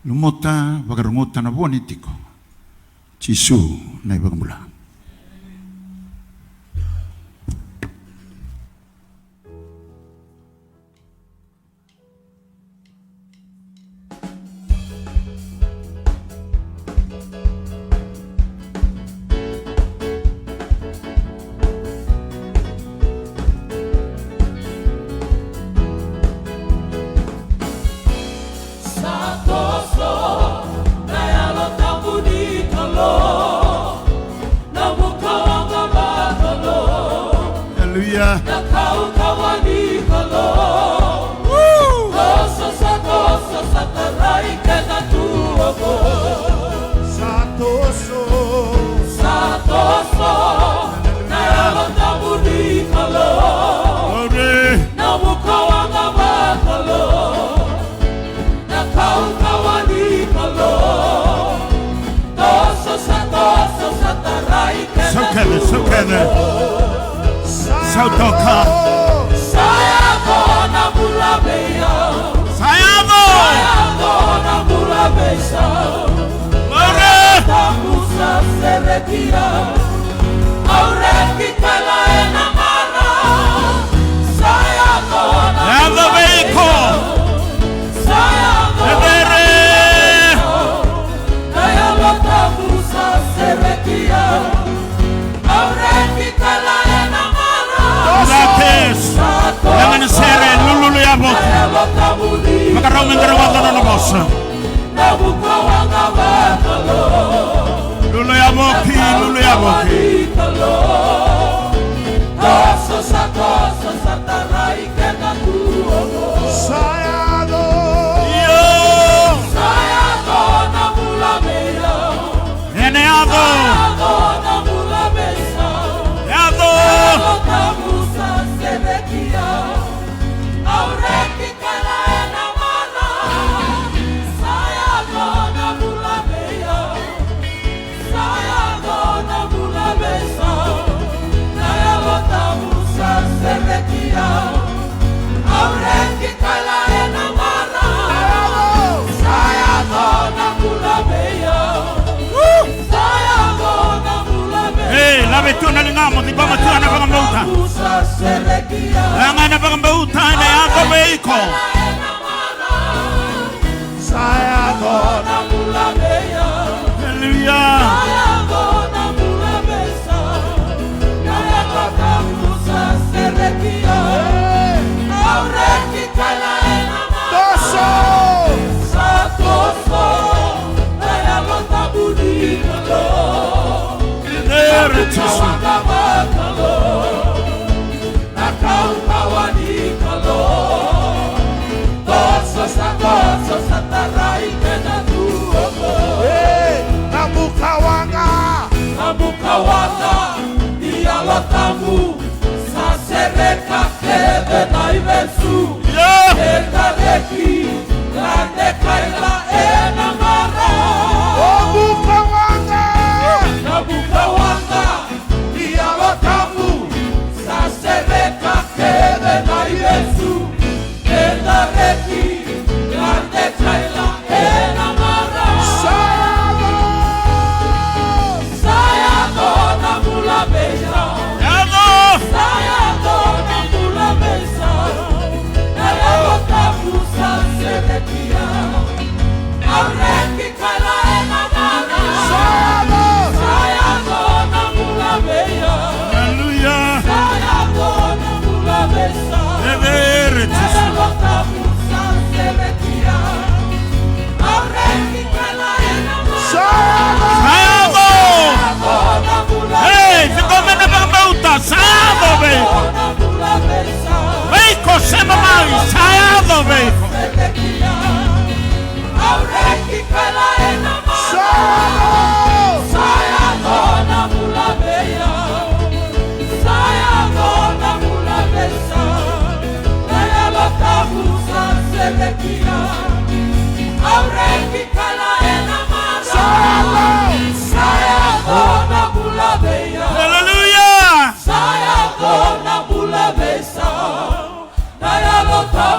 lumota bagarungota na bonitiko. Jisu na ibagamula.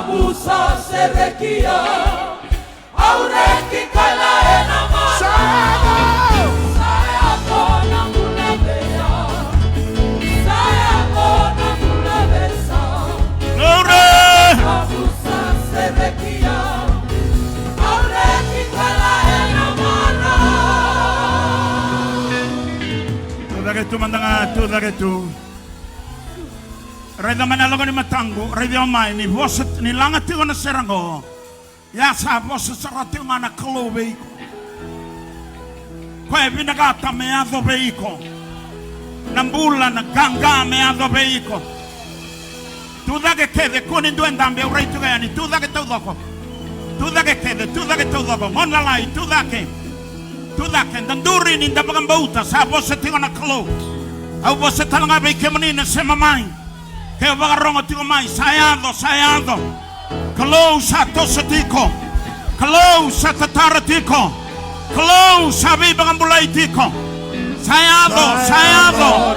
Musa Serekia, Aureki tu mandanga tu dagetu. Raida manalago ni matangu, raida omai ni voset ni langati wana serango. Ya sa voset sarati ngana klobe. Kwa vinagata meado beiko. Nambula na ganga meado beiko. Tu dage kede kuni duendambe uraitu gani tu dage todoko. Tu dage kede tu dage todoko. Mona lai tu dage. Tu dage ndanduri ni ndabagambauta sa voset ngana klo. Au voset talanga beike manina sema mai. Ke vagarongo tiko mai sayado kalau satu setiko kalau satu taratiko kalau sabi bagambulai tiko sayado haleluya sayado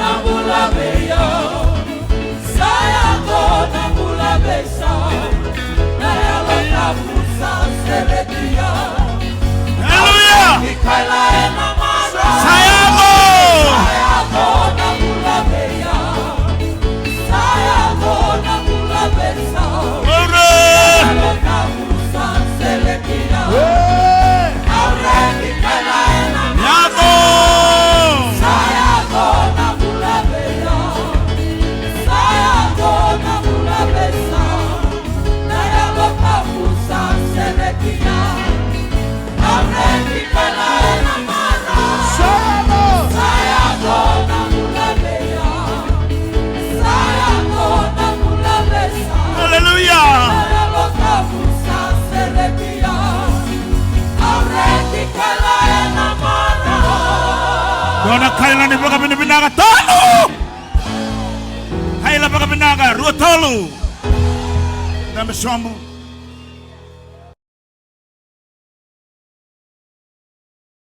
Dona kaila ni baka binibinaga tolo. Kaila baka binaga ruotolo. Dame somo.